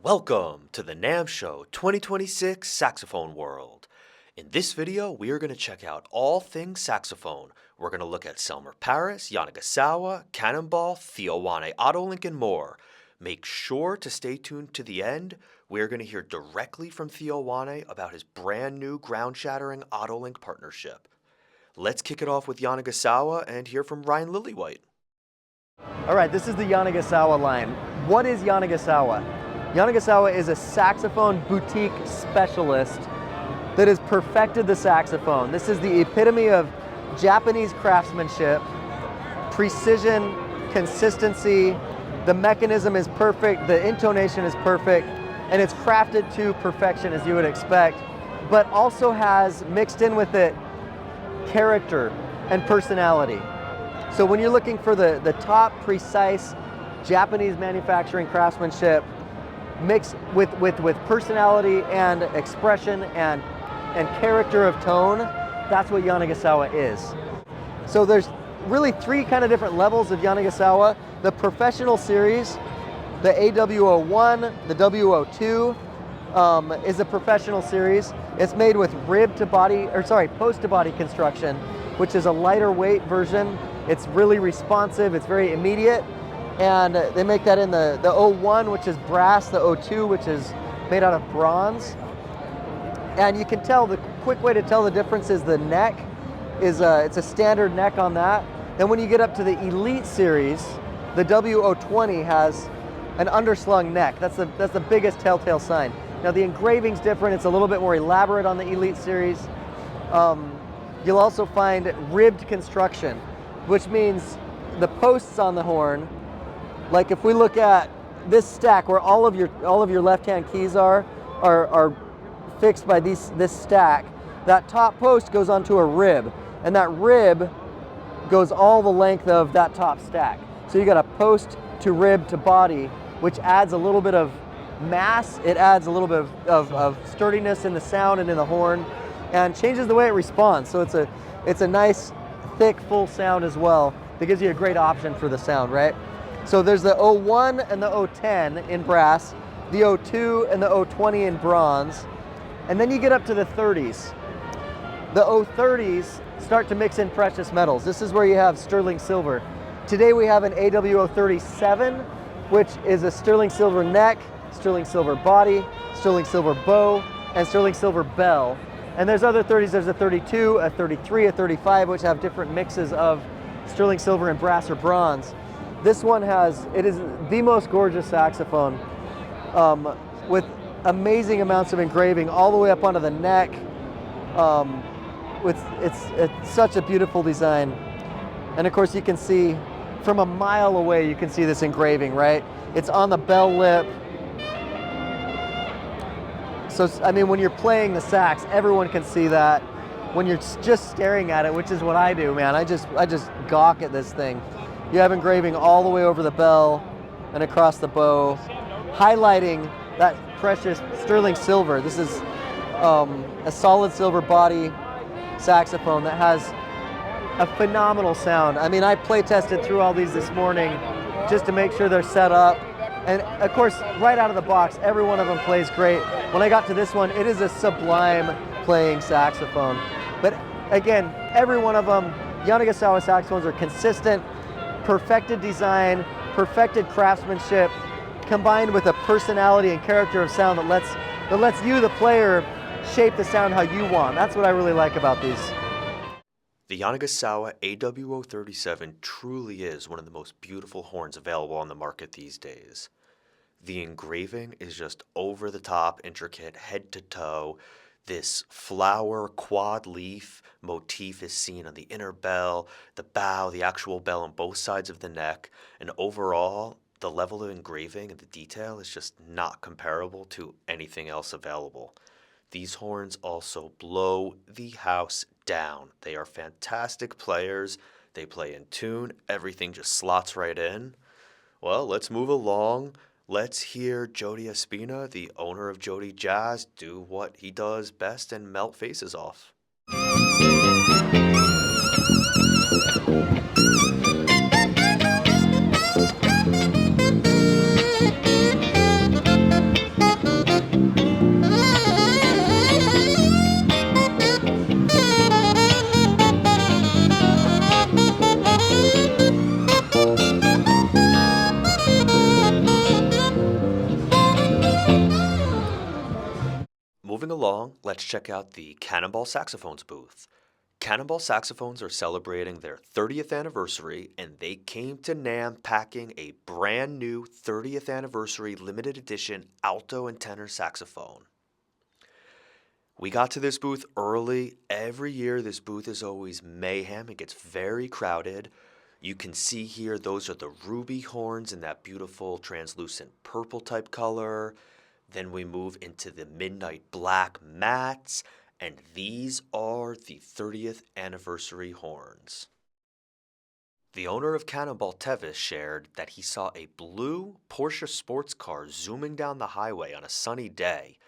Welcome to the NAMM Show 2026 Saxophone World. In this video, we are going to check out all things saxophone. We're going to look at Selmer Paris, Yanagasawa, Cannonball, Theo Wanne, Otto Link, and more. Make sure to stay tuned to the end. We are going to hear directly from Theo Wanne about his brand new ground-shattering Otto Link partnership. Let's kick it off with Yanagasawa and hear from Ryan Lillywhite. All right, this is the Yanagasawa line. What is Yanagasawa? Yanagasawa is a saxophone boutique specialist that has perfected the saxophone. This is the epitome of Japanese craftsmanship, precision, consistency. The mechanism is perfect, the intonation is perfect, and it's crafted to perfection as you would expect, but also has mixed in with it character and personality. So when you're looking for the top precise Japanese manufacturing craftsmanship, mixed with personality and expression and character of tone, that's what Yanagasawa is. So there's really three kind of different levels of Yanagasawa. The professional series, the AW01, the W02 is a professional series. It's made with post to body construction, which is a lighter weight version. It's really responsive, it's very immediate. And they make that in the 01, which is brass, the 02, which is made out of bronze. And you can tell, the quick way to tell the difference is the neck is it's a standard neck on that. Then when you get up to the Elite series, the W020 has an underslung neck. That's the biggest telltale sign. Now the engraving's different, it's a little bit more elaborate on the Elite series. You'll also find ribbed construction, which means the posts on the horn, like if we look at this stack where all of your left-hand keys are fixed by this stack, that top post goes onto a rib, and that rib goes all the length of that top stack. So you got a post to rib to body, which adds a little bit of mass, it adds a little bit of sturdiness in the sound and in the horn, and changes the way it responds. So it's a nice, thick, full sound as well. That gives you a great option for the sound, right? So there's the 01 and the 010 in brass, the 02 and the 020 in bronze, and then you get up to the 30s. The 030s start to mix in precious metals. This is where you have sterling silver. Today we have an AW037, which is a sterling silver neck, sterling silver body, sterling silver bow, and sterling silver bell. And there's other 30s, there's a 32, a 33, a 35, which have different mixes of sterling silver and brass or bronze. This one it is the most gorgeous saxophone with amazing amounts of engraving all the way up onto the neck. It's such a beautiful design. And of course you can see from a mile away, you can see this engraving, right? It's on the bell lip. So, I mean, when you're playing the sax, everyone can see that. When you're just staring at it, which is what I do, man, I just gawk at this thing. You have engraving all the way over the bell and across the bow, highlighting that precious sterling silver. This is a solid silver body saxophone that has a phenomenal sound. I mean, I play tested through all these this morning just to make sure they're set up. And of course, right out of the box, every one of them plays great. When I got to this one, it is a sublime playing saxophone. But again, every one of them, Yanagasawa saxophones are consistent, perfected design, perfected craftsmanship, combined with a personality and character of sound that lets you, the player, shape the sound how you want. That's what I really like about these. The Yanagasawa AW037 truly is one of the most beautiful horns available on the market these days. The engraving is just over the top, intricate, head to toe. This flower quad leaf motif is seen on the inner bell, the bow, the actual bell on both sides of the neck, and overall, The level of engraving and the detail is just not comparable to anything else available. These horns also blow the house down. They are fantastic players. They play in tune. Everything just slots right in. Well, let's move along. Let's hear Jody Espina, the owner of JodyJazz, do what he does best and melt faces off. Moving along, let's check out the Cannonball Saxophones booth. Cannonball Saxophones are celebrating their 30th anniversary, and they came to NAMM packing a brand new 30th anniversary limited edition alto and tenor saxophone. We got to this booth early. Every year this booth is always mayhem. It gets very crowded. You can see here those are the ruby horns in that beautiful translucent purple type color. Then we move into the midnight black mats, and these are the 30th anniversary horns. The owner of Cannonball Tevis shared that he saw a blue Porsche sports car zooming down the highway on a sunny day.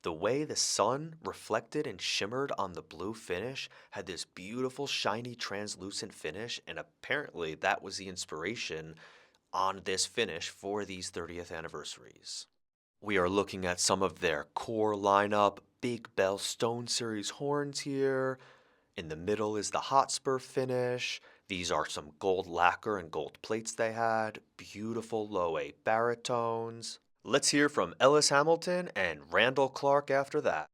The way the sun reflected and shimmered on the blue finish had this beautiful shiny translucent finish, and apparently that was the inspiration on this finish for these 30th anniversaries. We are looking at some of their core lineup, Big Bell Stone Series horns here. In the middle is the Hotspur finish. These are some gold lacquer and gold plates they had. Beautiful low A baritones. Let's hear from Ellis Hamilton and Randall Clark after that.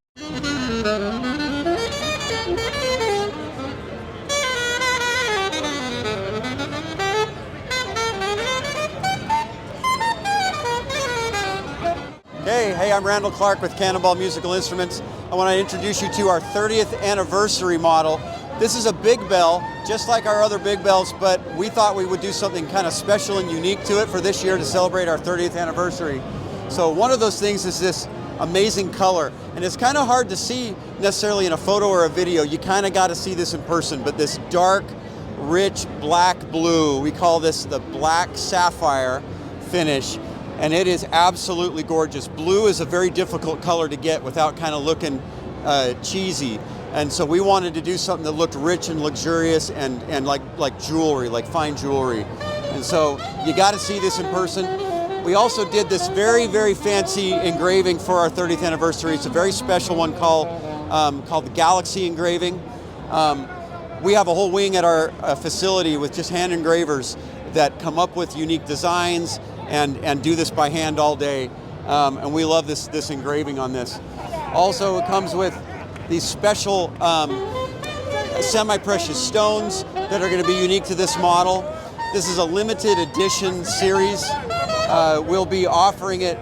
Hey, I'm Randall Clark with Cannonball Musical Instruments. I want to introduce you to our 30th anniversary model. This is a big bell, just like our other big bells, but we thought we would do something kind of special and unique to it for this year to celebrate our 30th anniversary. So one of those things is this amazing color, and it's kind of hard to see necessarily in a photo or a video. You kind of got to see this in person, but this dark, rich black blue, we call this the black sapphire finish. And it is absolutely gorgeous. Blue is a very difficult color to get without kind of looking cheesy. And so we wanted to do something that looked rich and luxurious and like jewelry, like fine jewelry. And so you got to see this in person. We also did this very, very fancy engraving for our 30th anniversary. It's a very special one called the Galaxy engraving. We have a whole wing at our facility with just hand engravers that come up with unique designs and do this by hand all day, and we love this engraving on this. Also, it comes with these special semi-precious stones that are going to be unique to this model. This is a limited edition series. We'll be offering it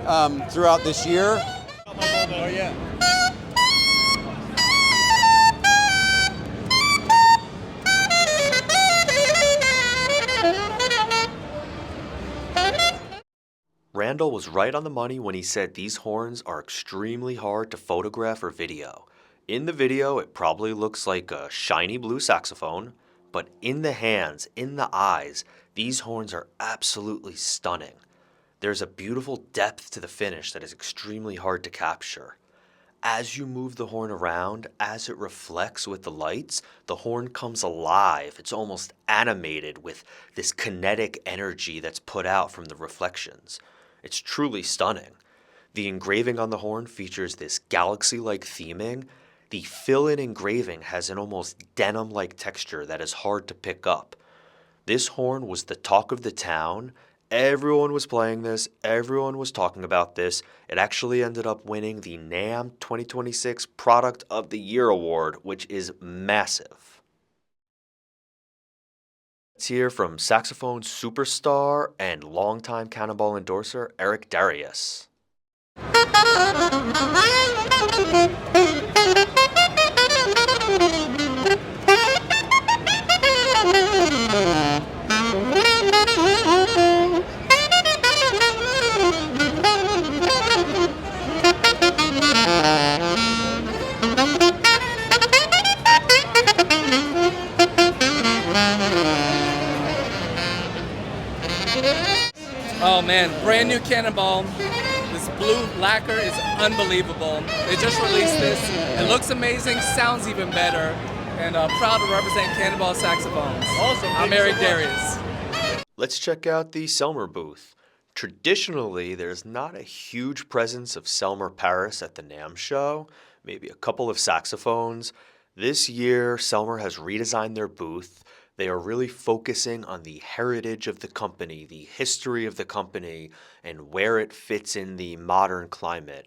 throughout this year. Oh, yeah. Randall was right on the money when he said these horns are extremely hard to photograph or video. In the video, it probably looks like a shiny blue saxophone, but in the hands, in the eyes, these horns are absolutely stunning. There's a beautiful depth to the finish that is extremely hard to capture. As you move the horn around, as it reflects with the lights, the horn comes alive. It's almost animated with this kinetic energy that's put out from the reflections. It's truly stunning. The engraving on the horn features this galaxy-like theming. The fill-in engraving has an almost denim-like texture that is hard to pick up. This horn was the talk of the town. Everyone was playing this. Everyone was talking about this. It actually ended up winning the NAMM 2026 Product of the Year Award, which is massive. Let's hear from saxophone superstar and longtime Cannonball endorser Eric Darius. Oh man, brand new Cannonball. This blue lacquer is unbelievable. They just released this. It looks amazing, sounds even better, and proud to represent Cannonball saxophones. Awesome. I'm Eric Darius. Let's check out the Selmer booth. Traditionally, there's not a huge presence of Selmer Paris at the NAMM show, maybe a couple of saxophones. This year, Selmer has redesigned their booth. They are really focusing on the heritage of the company, the history of the company, and where it fits in the modern climate.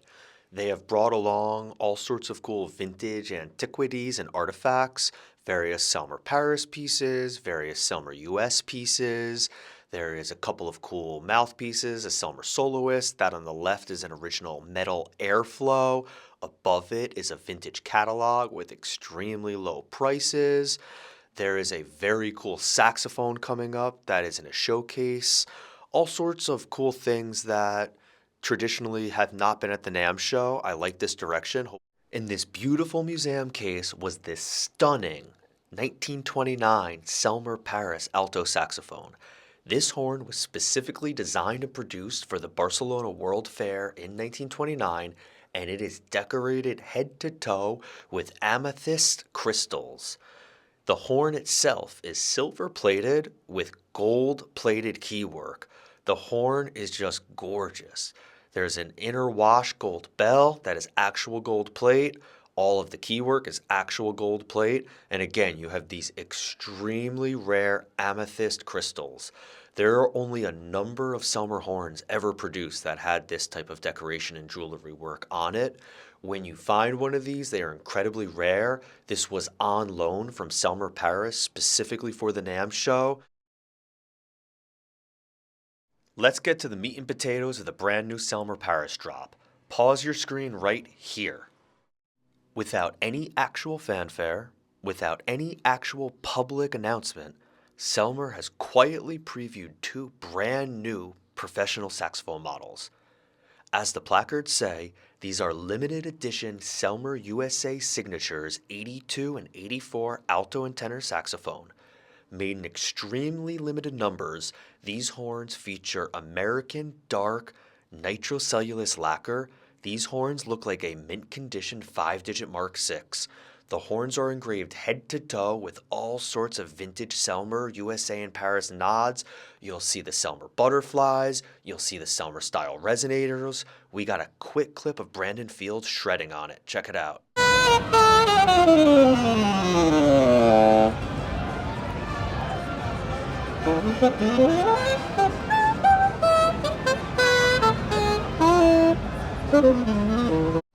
They have brought along all sorts of cool vintage antiquities and artifacts, various Selmer Paris pieces, various Selmer US pieces. There is a couple of cool mouthpieces, a Selmer soloist. That on the left is an original metal airflow. Above it is a vintage catalog with extremely low prices. There is a very cool saxophone coming up that is in a showcase. All sorts of cool things that traditionally have not been at the NAMM show. I like this direction. In this beautiful museum case was this stunning 1929 Selmer Paris alto saxophone. This horn was specifically designed and produced for the Barcelona World Fair in 1929, and it is decorated head to toe with amethyst crystals. The horn itself is silver plated with gold plated keywork. The horn is just gorgeous. There's an inner wash gold bell that is actual gold plate. All of the keywork is actual gold plate. And again, you have these extremely rare amethyst crystals. There are only a number of Selmer horns ever produced that had this type of decoration and jewelry work on it. When you find one of these, they are incredibly rare. This was on loan from Selmer Paris specifically for the NAMM show. Let's get to the meat and potatoes of the brand new Selmer Paris drop. Pause your screen right here. Without any actual fanfare, without any actual public announcement, Selmer has quietly previewed two brand new professional saxophone models. As the placards say, these are limited edition Selmer USA Signatures 82 and 84 alto and tenor saxophone. Made in extremely limited numbers, these horns feature American dark nitrocellulose lacquer. These horns look like a mint condition 5-digit Mark VI. The horns are engraved head to toe with all sorts of vintage Selmer, USA, and Paris nods. You'll see the Selmer butterflies. You'll see the Selmer style resonators. We got a quick clip of Brandon Fields shredding on it. Check it out.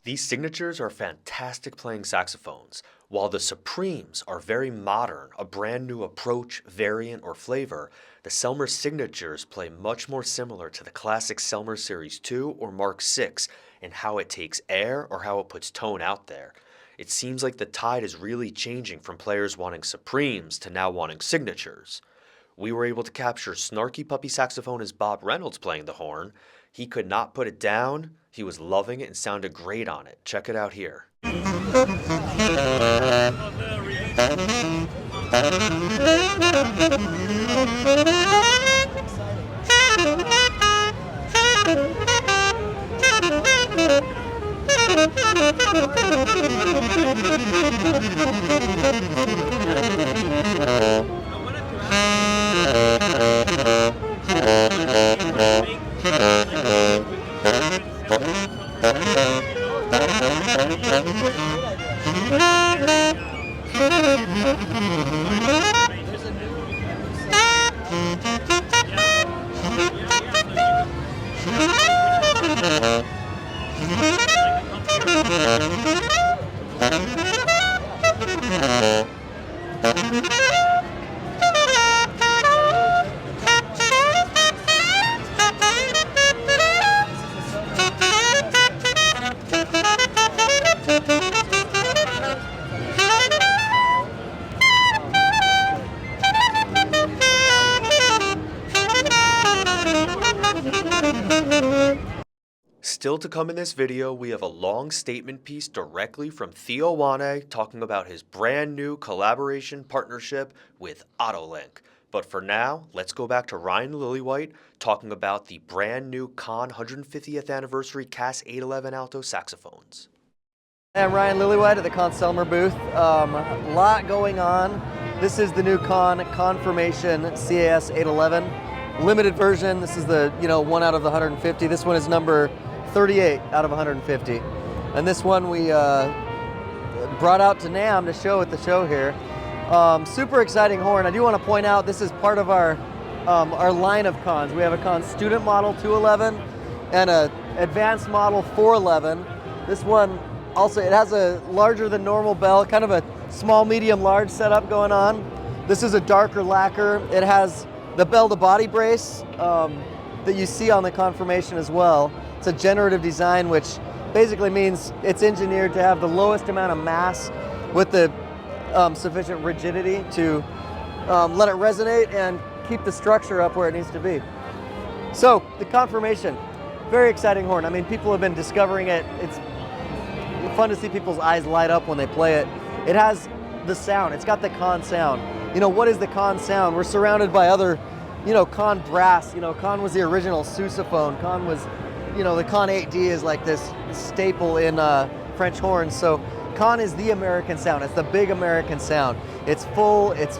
These signatures are fantastic playing saxophones, while the Supremes are very modern, a brand new approach, variant, or flavor. The Selmer signatures play much more similar to the classic Selmer Series 2 or Mark VI in how it takes air or how it puts tone out there. It seems like the tide is really changing from players wanting Supremes to now wanting signatures. We were able to capture snarky puppy saxophonist Bob Reynolds playing the horn. He could not put it down. He was loving it and sounded great on it. Check it out here. Still to come in this video, we have a long statement piece directly from Theo Wanne talking about his brand new collaboration partnership with Otto Link. But for now, let's go back to Ryan Lillywhite talking about the brand new Conn 150th Anniversary Cass 811 Alto saxophones. I'm Ryan Lillywhite at the Conn-Selmer booth. A lot going on. This is the new Conn Confirmation CAS 811 limited version. This is the 1 out of the 150. This one is number 38 out of 150. And this one we brought out to NAMM to show at the show here. Super exciting horn. I do want to point out this is part of our line of Conns. We have a Conn Student Model 211 and a Advanced Model 411. This one also, it has a larger than normal bell, kind of a small, medium, large setup going on. This is a darker lacquer. It has the bell to body brace that you see on the Confirmation as well. It's a generative design, which basically means it's engineered to have the lowest amount of mass with the sufficient rigidity to let it resonate and keep the structure up where it needs to be. So the Confirmation, very exciting horn. I mean, people have been discovering it. It's fun to see people's eyes light up when they play it. It has the sound. It's got the Conn sound. What is the Conn sound? We're surrounded by other, Conn brass. Conn was the original sousaphone. Conn was, the Conn 8D is like this staple in French horns. So Conn is the American sound. It's the big American sound. It's full. It's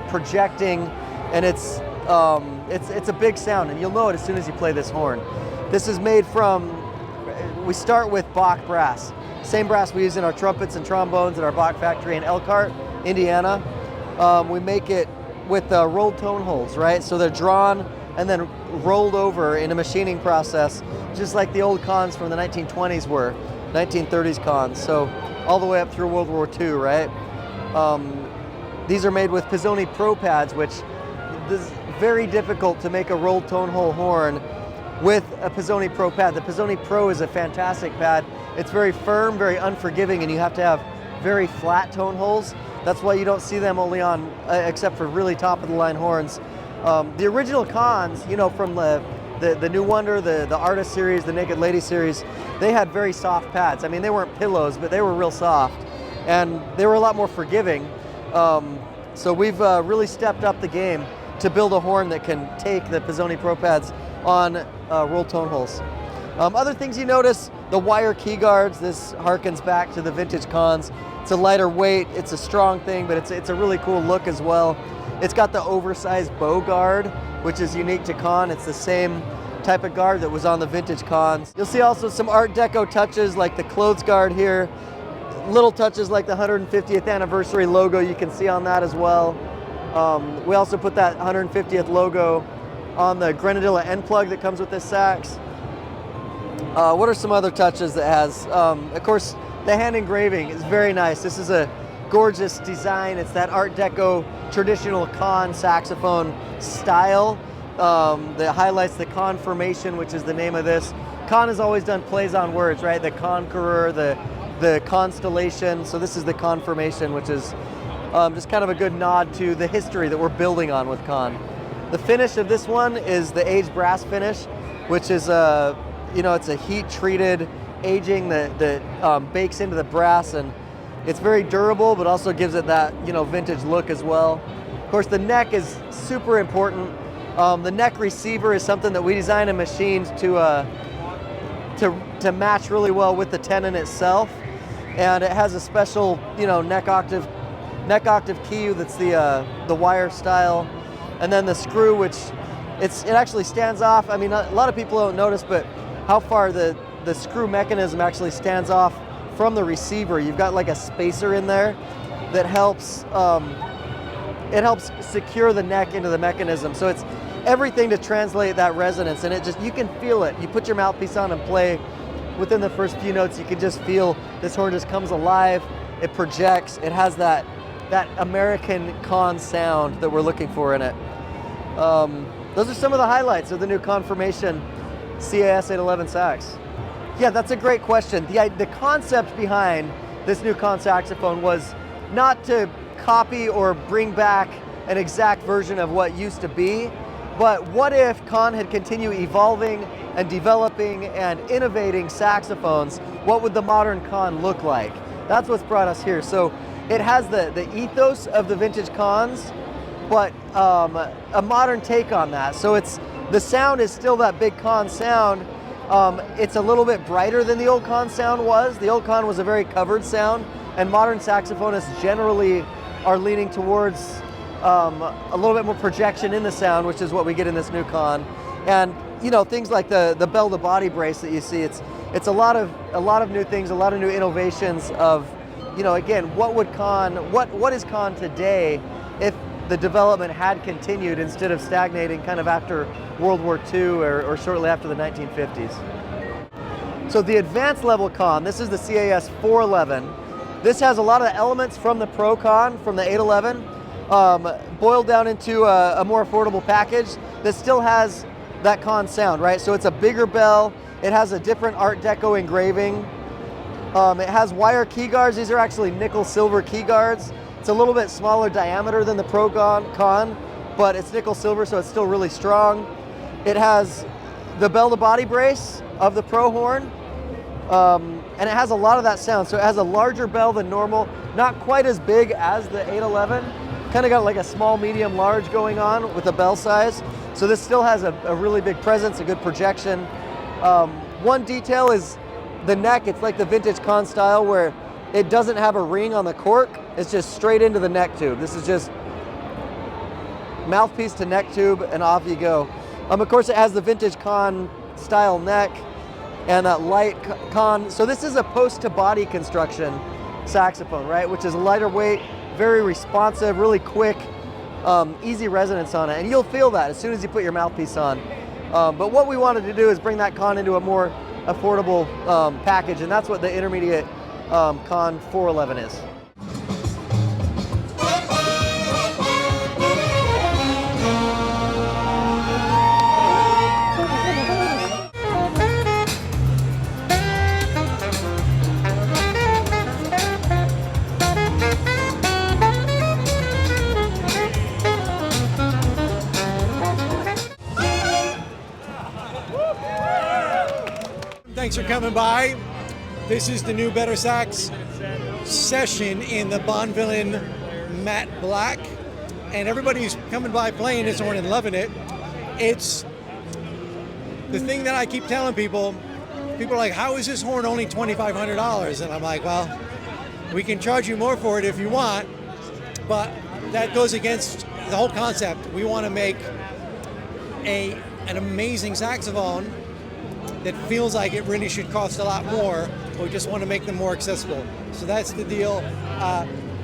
projecting, and it's a big sound, and you'll know it as soon as you play this horn. This is made from. We start with Bach brass. Same brass we use in our trumpets and trombones at our Bach factory in Elkhart, Indiana. We make it with rolled tone holes, right? So they're drawn and then rolled over in a machining process, just like the old Conns from the 1920s were, 1930s Conns. So all the way up through World War II, right? These are made with Pizzoni Pro pads, which is very difficult to make a rolled tone hole horn with a Pizzoni Pro pad. The Pizzoni Pro is a fantastic pad. It's very firm, very unforgiving, and you have to have very flat tone holes. That's why you don't see them only on, except for really top of the line horns. The original Conns, from the New Wonder, the Artist series, the Naked Lady series, they had very soft pads. I mean, they weren't pillows, but they were real soft, and they were a lot more forgiving. So we've really stepped up the game to build a horn that can take the Pizzoni Pro pads on rolled tone holes. Other things you notice, the wire key guards. This harkens back to the vintage Conns. It's a lighter weight, it's a strong thing, but it's a really cool look as well. It's got the oversized bow guard, which is unique to Conn. It's the same type of guard that was on the vintage Conns. You'll see also some Art Deco touches like the clothes guard here, little touches like the 150th anniversary logo you can see on that as well. We also put that 150th logo on the Grenadilla end plug that comes with this sax. What are some other touches that has? Of course, the hand engraving is very nice. This is a gorgeous design. It's that Art Deco traditional Conn saxophone style that highlights the Confirmation, which is the name of this. Conn has always done plays on words, right? The Conqueror, the Constellation. So this is the Confirmation, which is just kind of a good nod to the history that we're building on with Conn. The finish of this one is the aged brass finish, which is it's a heat-treated aging that bakes into the brass, and it's very durable, but also gives it that vintage look as well. Of course, the neck is super important. The neck receiver is something that we designed and machined to match really well with the tenon itself, and it has a special neck octave key that's the wire style, and then the screw, which it actually stands off. I mean, a lot of people don't notice, but how far the screw mechanism actually stands off from the receiver. You've got like a spacer in there that helps secure the neck into the mechanism. So it's everything to translate that resonance, and you can feel it. You put your mouthpiece on and play, within the first few notes you can just feel this horn just comes alive, it projects, it has that American Conn sound that we're looking for in it. Those are some of the highlights of the new Confirmation CAS 811 sax. Yeah, that's a great question. The concept behind this new Conn saxophone was not to copy or bring back an exact version of what used to be, but what if Conn had continued evolving and developing and innovating saxophones? What would the modern Conn look like? That's what's brought us here. So it has the ethos of the vintage Conns, but a modern take on that. So the sound is still that big Conn sound. It's a little bit brighter than the old Conn sound was. The old Conn was a very covered sound, and modern saxophonists generally are leaning towards a little bit more projection in the sound, which is what we get in this new Conn. And you know, things like the bell-to-body brace that you see, it's a lot of new things, a lot of new innovations of, you know, again, what is Conn today if the development had continued instead of stagnating kind of after World War II or shortly after the 1950s. So the advanced level Conn, this is the CAS 411. This has a lot of the elements from the Pro Conn, from the 811, boiled down into a more affordable package that still has that Conn sound, right? So it's a bigger bell, it has a different Art Deco engraving, it has wire key guards. These are actually nickel silver key guards. It's a little bit smaller diameter than the Pro Conn, but it's nickel silver, so it's still really strong. It has the bell-to-body brace of the Pro horn, and it has a lot of that sound. So it has a larger bell than normal, not quite as big as the 811. Kind of got like a small, medium, large going on with the bell size. So this still has a really big presence, a good projection. One detail is the neck. It's like the vintage Conn style where it doesn't have a ring on the cork. It's just straight into the neck tube. This is just mouthpiece to neck tube and off you go. Of course, it has the vintage Conn style neck and that light Conn. So this is a post to body construction saxophone, right? Which is lighter weight, very responsive, really quick, easy resonance on it. And you'll feel that as soon as you put your mouthpiece on. But what we wanted to do is bring that Conn into a more affordable package, and that's what the intermediate Conn 411 is. Thanks for coming by. This is the new BetterSax session in the Bonvillain matte black, and everybody who's coming by playing this horn and loving it. It's the thing that I keep telling people. People are like, how is this horn only $2,500? And I'm like, well, we can charge you more for it if you want, but that goes against the whole concept. We want to make an amazing saxophone that feels like it really should cost a lot more, but we just want to make them more accessible. So that's the deal.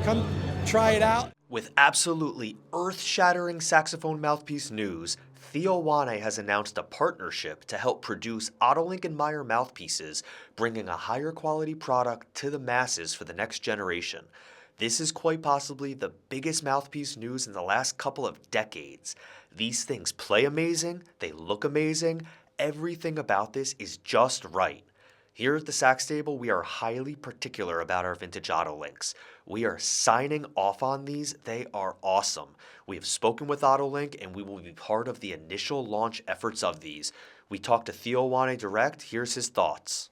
Come try it out. With absolutely earth-shattering saxophone mouthpiece news, Theo Wanne has announced a partnership to help produce Otto Link mouthpieces, bringing a higher quality product to the masses for the next generation. This is quite possibly the biggest mouthpiece news in the last couple of decades. These things play amazing, they look amazing, everything about this is just right. Here at the Sax Stable, we are highly particular about our vintage Otto Links. We are signing off on these. They are awesome. We have spoken with Otto Link, and we will be part of the initial launch efforts of these. We talked to Theo Wanne direct. Here's his thoughts.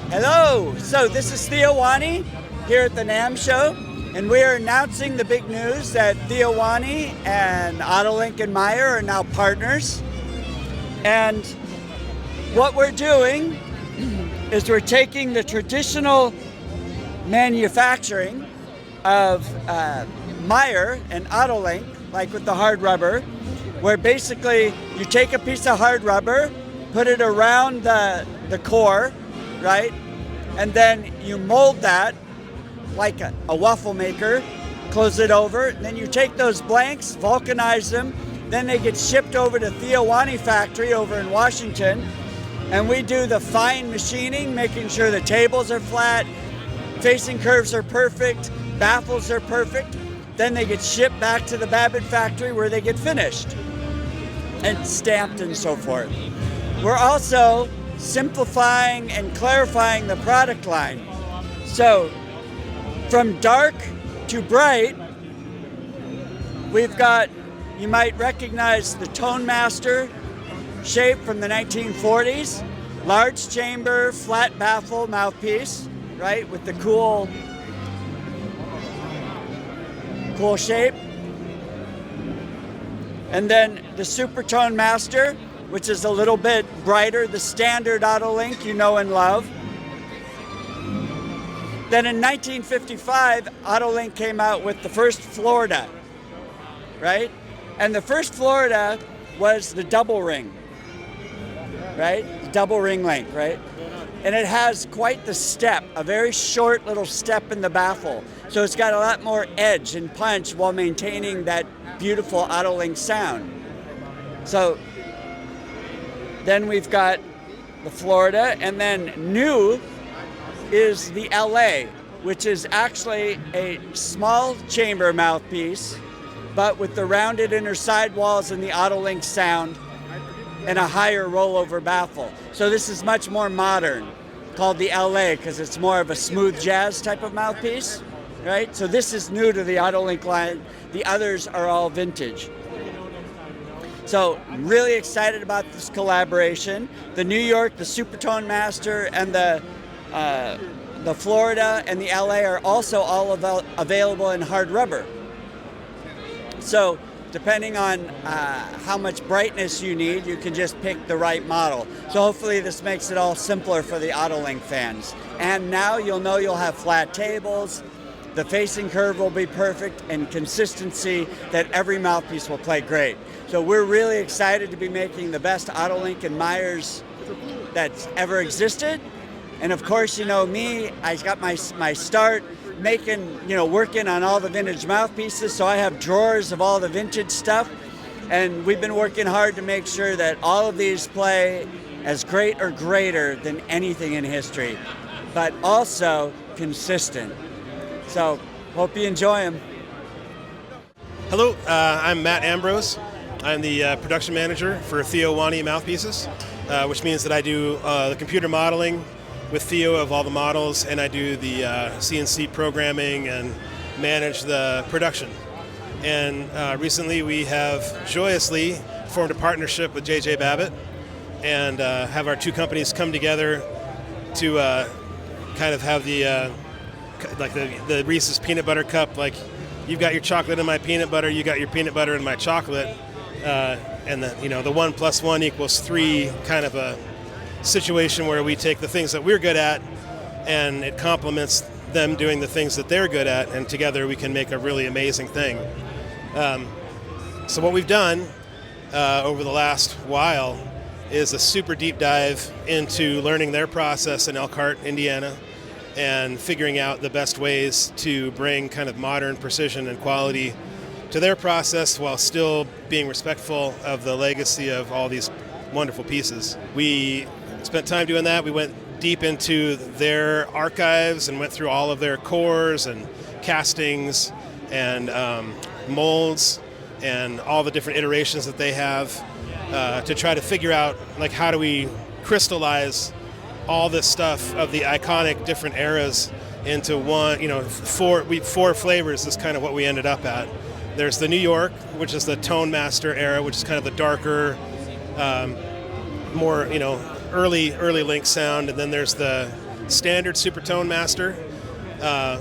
Hello, so this is Theo Wanne here at the NAMM show, and we are announcing the big news that Theo Wanne and Otto Link Meyer are now partners. And what we're doing is we're taking the traditional manufacturing of Meyer and Otto Link, like with the hard rubber, where basically you take a piece of hard rubber, put it around the core, right? And then you mold that like a waffle maker, close it over, and then you take those blanks, vulcanize them, then they get shipped over to Theo Wanne factory over in Washington, and we do the fine machining, making sure the tables are flat, facing curves are perfect, baffles are perfect. Then they get shipped back to the Babbitt factory where they get finished and stamped and so forth. We're also simplifying and clarifying the product line. So from dark to bright, we've got, you might recognize the Tone Master shape from the 1940s, large chamber, flat baffle mouthpiece, right, with the cool cool shape. And then the Supertone Master, which is a little bit brighter, the standard Otto Link you know and love. Then in 1955, Otto Link came out with the first Florida, right? And the first Florida was the double ring, right? The double ring link, right? And it has quite the step, a very short little step in the baffle. So it's got a lot more edge and punch while maintaining that beautiful Otto Link sound. So then we've got the Florida, and then new is the LA, which is actually a small chamber mouthpiece, but with the rounded inner sidewalls and the Otto Link sound and a higher rollover baffle. So this is much more modern, called the LA, because it's more of a smooth jazz type of mouthpiece, right? So this is new to the Otto Link line. The others are all vintage. So I'm really excited about this collaboration. The New York, the Supertone Master, and the Florida and the LA are also all available in hard rubber. So depending on how much brightness you need, you can just pick the right model. So hopefully this makes it all simpler for the Otto Link fans. And now you'll know you'll have flat tables, the facing curve will be perfect, and consistency that every mouthpiece will play great. So we're really excited to be making the best Otto Link and Myers that's ever existed. And of course, you know me, I got my start making, working on all the vintage mouthpieces, so I have drawers of all the vintage stuff, and we've been working hard to make sure that all of these play as great or greater than anything in history, but also consistent. So, hope you enjoy them. Hello, I'm Matt Ambrose. I'm the production manager for Theo Wanne mouthpieces, which means that I do the computer modeling with Theo of all the models, and I do the CNC programming and manage the production. And recently we have joyously formed a partnership with JJ Babbitt and have our two companies come together to kind of have the Reese's peanut butter cup, like you've got your chocolate in my peanut butter, you got your peanut butter in my chocolate, and the 1 + 1 = 3 kind of a situation where we take the things that we're good at and it complements them doing the things that they're good at, and together we can make a really amazing thing. So what we've done over the last while is a super deep dive into learning their process in Elkhart, Indiana, and figuring out the best ways to bring kind of modern precision and quality to their process while still being respectful of the legacy of all these wonderful pieces. We spent time doing that. We went deep into their archives and went through all of their cores and castings and molds and all the different iterations that they have to try to figure out, like, how do we crystallize all this stuff of the iconic different eras into one, four flavors is kind of what we ended up at. There's the New York, which is the Tone Master era, which is kind of the darker, more, early Link sound. And then there's the standard Supertone Master,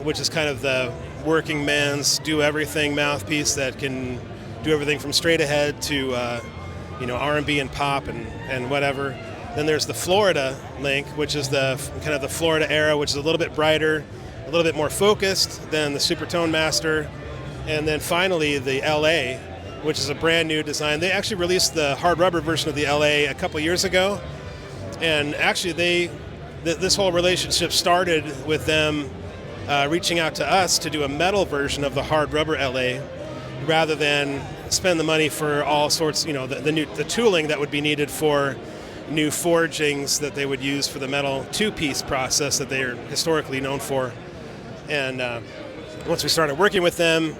which is kind of the working man's do-everything mouthpiece that can do everything from straight ahead to, R&B and pop and whatever. Then there's the Florida Link, which is the kind of the Florida era, which is a little bit brighter, a little bit more focused than the Supertone Master. And then finally the LA, which is a brand new design. They actually released the hard rubber version of the LA a couple years ago. And actually this whole relationship started with them reaching out to us to do a metal version of the hard rubber LA rather than spend the money for all sorts, the tooling that would be needed for new forgings that they would use for the metal two-piece process that they are historically known for. And once we started working with them,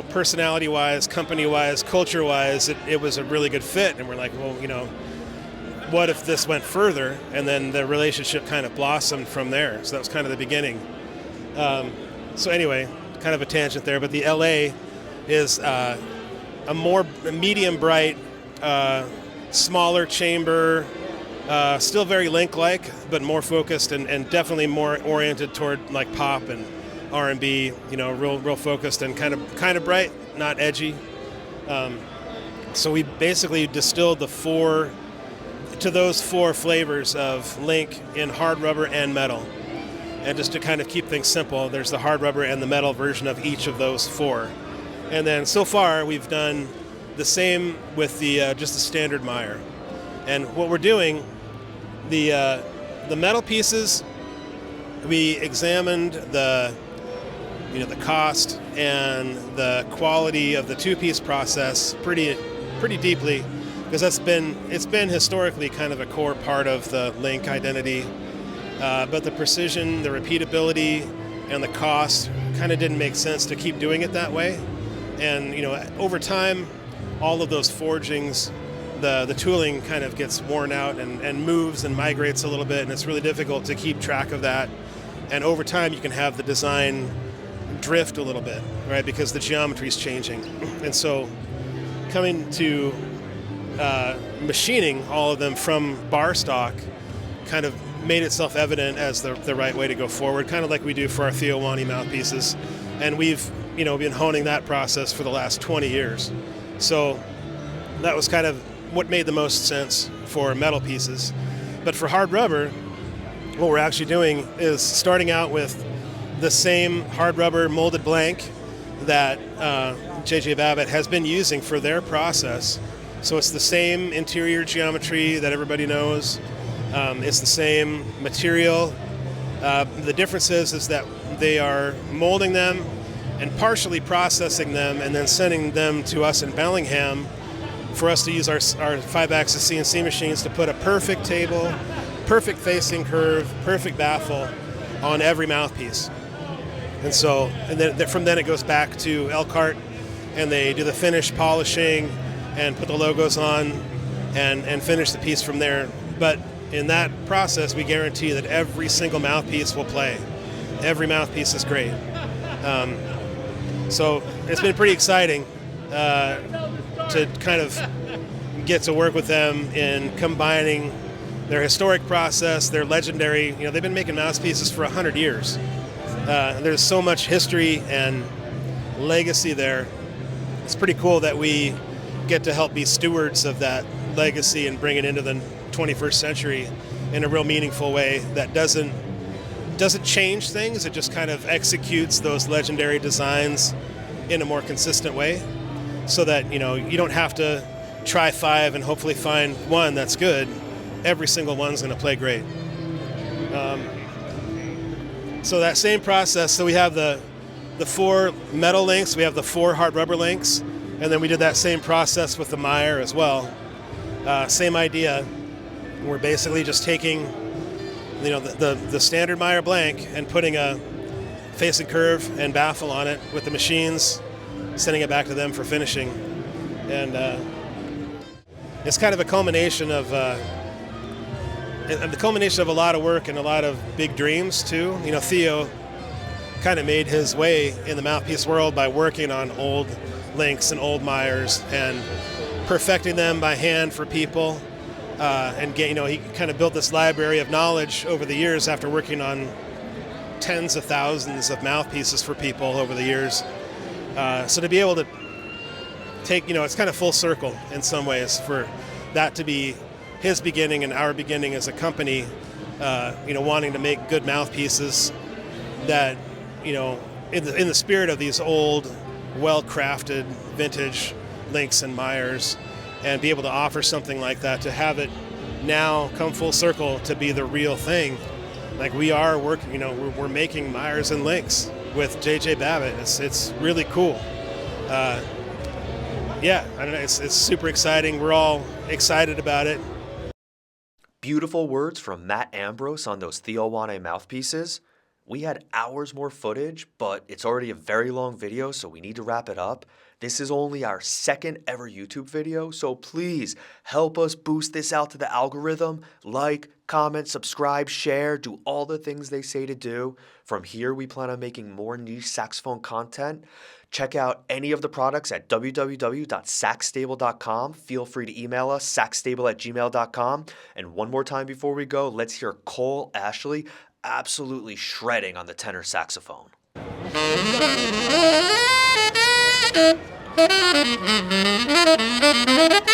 personality-wise, company-wise, culture-wise, it was a really good fit. And we're like, well, what if this went further? And then the relationship kind of blossomed from there. So that was kind of the beginning. So anyway, kind of a tangent there, but the LA is a more medium bright, smaller chamber, still very Link-like, but more focused and definitely more oriented toward like pop and R&B, real focused and kind of bright, not edgy. So we basically distilled those four flavors of Link in hard rubber and metal. And just to kind of keep things simple, there's the hard rubber and the metal version of each of those four. And then so far we've done the same with just the standard Meyer. And what we're doing, the metal pieces, we examined the cost and the quality of the two-piece process pretty deeply, because it's been historically kind of a core part of the Link identity. But the precision, the repeatability, and the cost kind of didn't make sense to keep doing it that way. And over time, all of those forgings, the tooling kind of gets worn out and moves and migrates a little bit, and it's really difficult to keep track of that. And over time, you can have the design drift a little bit, right? Because the geometry is changing. And so coming to machining all of them from bar stock kind of made itself evident as the right way to go forward, kind of like we do for our Theo Wanne mouthpieces. And we've been honing that process for the last 20 years. So that was kind of what made the most sense for metal pieces. But for hard rubber, what we're actually doing is starting out with the same hard rubber molded blank that J.J. Babbitt has been using for their process. So it's the same interior geometry that everybody knows. It's the same material. The difference is that they are molding them and partially processing them and then sending them to us in Bellingham for us to use our 5-axis CNC machines to put a perfect table, perfect facing curve, perfect baffle on every mouthpiece. And so, from then it goes back to Elkhart, and they do the finish polishing and put the logos on and finish the piece from there. But in that process, we guarantee that every single mouthpiece will play. Every mouthpiece is great. So it's been pretty exciting to kind of get to work with them in combining their historic process, their legendary, they've been making mouthpieces for 100 years. There's so much history and legacy there. It's pretty cool that we get to help be stewards of that legacy and bring it into the 21st century in a real meaningful way that doesn't change things. It just kind of executes those legendary designs in a more consistent way, so that you don't have to try 5 and hopefully find one that's good. Every single one's going to play great. So that same process, so we have the 4 metal links, we have the 4 hard rubber links, and then we did that same process with the Meyer as well. Same idea. We're basically just taking the standard Meyer blank and putting a facing curve and baffle on it with the machines, sending it back to them for finishing. And it's kind of a culmination of a lot of work and a lot of big dreams too. Theo kind of made his way in the mouthpiece world by working on old links and old Meyers and perfecting them by hand for people. And he kind of built this library of knowledge over the years after working on tens of thousands of mouthpieces for people over the years. So to be able to take, it's kind of full circle in some ways for that to be his beginning and our beginning as a company, wanting to make good mouthpieces that, in the spirit of these old, well-crafted vintage Links and Meyers, and be able to offer something like that, to have it now come full circle to be the real thing. Like we are working, we're making Meyers and Links with J.J. Babbitt. It's really cool. I don't know, it's super exciting. We're all excited about it. Beautiful words from Matt Ambrose on those Theo Wanne mouthpieces. We had hours more footage, but it's already a very long video, so we need to wrap it up. This is only our second ever YouTube video, so please help us boost this out to the algorithm. Like, comment, subscribe, share, do all the things they say to do. From here, we plan on making more niche saxophone content. Check out any of the products at www.saxstable.com. Feel free to email us, saxstable@gmail.com. And one more time before we go, let's hear Cole Ashley absolutely shredding on the tenor saxophone. Thank you.